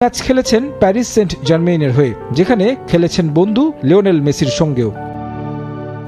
Match খেলেছেন Paris Saint জার্মেইনের হয়ে, যেখানে খেলেছেন বন্ধু লিওনেল মেসির সঙ্গেও।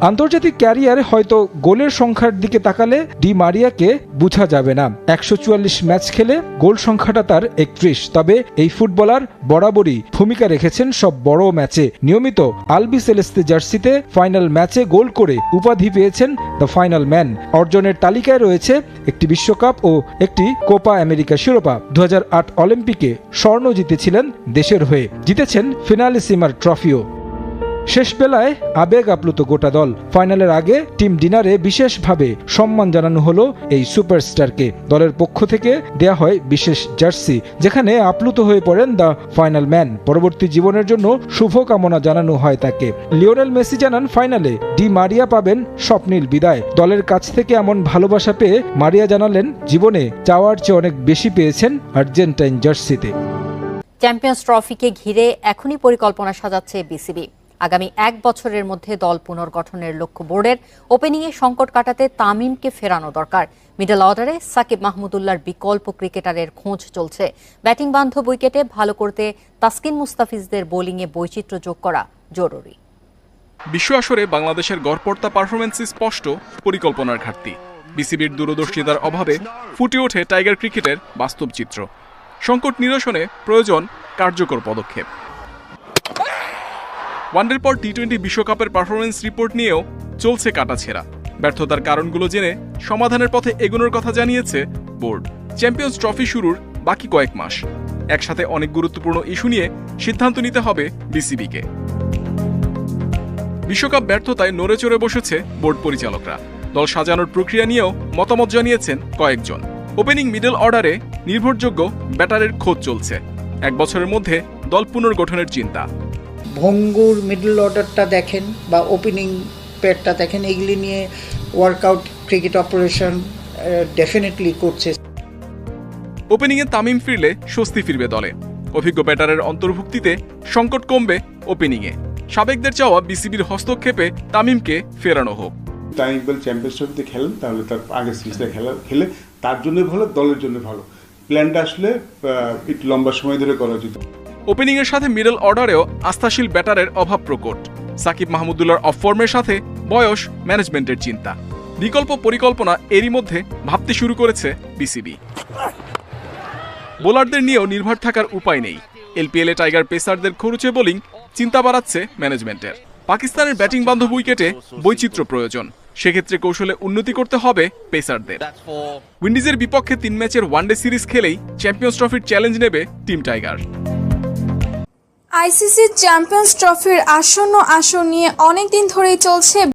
আন্তর্জাতিক ক্যারিয়ারে হয়তো গোলের সংখ্যার দিকে তাকালে ডি মারিয়াকে বোঝা যাবে না। 144 ম্যাচ খেলে গোল সংখ্যাটা তার 31। তবে এই ফুটবলার বরাবরই ভূমিকা রেখেছেন সব বড় ম্যাচে। নিয়মিত আলবি সেলেস্তে জার্সিতে ফাইনাল ম্যাচে গোল করে উপাধি পেয়েছেন দ্য ফাইনাল ম্যান। অর্জনের তালিকায় রয়েছে একটি বিশ্বকাপ ও একটি কোপা আমেরিকা শিরোপা। 2008 অলিম্পিকে স্বর্ণ জিতেছিলেন দেশের হয়ে, জিতেছেন ফিনালিসিমার ট্রফিও। শেষ বেলায় আবেগ আপ্লুত গোটা দল। ফাইনালের আগে টিম ডিনারে বিশেষভাবে সম্মান জানানো হলো এই সুপারস্টারকে। দলের পক্ষ থেকে দেয়া হয় বিশেষ জার্সি, যেখানে আপ্লুত হয়ে পড়েন দ্য ফাইনাল ম্যান। পরবর্তী জীবনের জন্য শুভকামনা জানানো হয় তাকে। লিওনেল মেসি জানান, ফাইনালে ডি মারিয়া পাবেন স্বপ্নীল বিদায়। দলের কাছ থেকে এমন ভালোবাসা পেয়ে মারিয়া জানালেন, জীবনে চাওয়ার চেয়ে অনেক বেশি পেয়েছেন আর্জেন্টাইন জার্সিতে। চ্যাম্পিয়ন্স ট্রফিকে ঘিরে এখনই পরিকল্পনা সাজাচ্ছে বিসিবি। আগামী 1 বছরের মধ্যে দল পুনর্গঠনের লক্ষ্য বোর্ডের। ওপেনিংয়ে সংকট কাটাতে তামিমকে ফেরানো দরকার। মিডল অর্ডারে সাকিব মাহমুদুল্লাহর বিকল্প ক্রিকেটারের খোঁজ চলছে। ব্যাটিং বান্ধব উইকেটে ভালো করতে তাসকিন মুস্তাফিজদের বোলিংয়ে বৈচিত্র্য যোগ করা জরুরি। বিশ্ব আসরে বাংলাদেশের গড়পড়তা পারফরম্যান্সই স্পষ্ট, পরিকল্পনার ঘাটতি। বিসিবির দূরদর্শিতার অভাবে ফুটে ওঠে টাইগার ক্রিকেটের বাস্তব চিত্র। সংকট নিরসনে প্রয়োজন কার্যকর পদক্ষেপ। ওয়ানডের পর টি-20 বিশ্বকাপের পারফরমেন্স রিপোর্ট নিয়েও চলছে কাটাছেঁড়া। ব্যর্থতার কারণগুলো জেনে সমাধানের পথে এগোনোর কথা জানিয়েছে বোর্ড। চ্যাম্পিয়ন্স ট্রফি শুরুর বাকি কয়েক মাস, একসাথে অনেক গুরুত্বপূর্ণ ইস্যু নিয়ে সিদ্ধান্ত নিতে হবে বিসিবিকে। বিশ্বকাপ ব্যর্থতায় নড়ে চড়ে বসেছে বোর্ড পরিচালকরা। দল সাজানোর প্রক্রিয়া নিয়েও মতামত জানিয়েছেন কয়েকজন। ওপেনিং মিডল অর্ডারে নির্ভরযোগ্য ব্যাটারের খোঁজ চলছে। 1 বছরের মধ্যে দল পুনর্গঠনের চিন্তা। ভঙ্গুর মিডল অর্ডারটা দেখেন বা ওপেনিং পেয়ারটা দেখেন, এগুলি নিয়ে ওয়ার্কআউট ক্রিকেট অপারেশন ডেফিনেটলি করছে। ওপেনিংয়ে তামিম ফিরলে স্বস্তি ফিরবে দলে। অভিজ্ঞ ব্যাটারের অন্তর্ভুক্তিতে সংকট কমবে ওপেনিংয়ে। সাবেকদের চাওয়া বিসিবির হস্তক্ষেপে তামিমকে ফেরানো হোক। তামিম বল চ্যাম্পিয়ন্স ট্রফিতে খেলেন, তাহলে তার আগের সিরিজটা খেলে তার জন্য ভালো, দলের জন্য ভালো। প্ল্যানটা আসলে একটু লম্বা সময় ধরে করা উচিত। ওপেনিংয়ের সাথে মিডল অর্ডারেও আস্থাশীল ব্যাটারের অভাব প্রকট। সাকিব মাহমুদুল্লাহর অফ ফর্মের সাথে বয়স, ম্যানেজমেন্টের চিন্তা। বিকল্প পরিকল্পনা এরই মধ্যে ভাবতে শুরু করেছে বিসিবি। বোলারদের নিয়েও নির্ভর থাকার উপায় নেই। এলপিএলে টাইগার পেসারদের খরুচে বোলিং চিন্তা বাড়াচ্ছে ম্যানেজমেন্টের। পাকিস্তানের ব্যাটিং বান্ধব উইকেটে বৈচিত্র্য প্রয়োজন। সেক্ষেত্রে কৌশলে উন্নতি করতে হবে পেসারদের। উইন্ডিজের বিপক্ষে 3 ম্যাচের ওয়ানডে সিরিজ খেলেই চ্যাম্পিয়ন্স ট্রফির চ্যালেঞ্জ নেবে টিম টাইগার। আইসিসি চ্যাম্পিয়ন্স ট্রফির আসন্ন আসর নিয়ে অনেকদিন ধরেই চলছে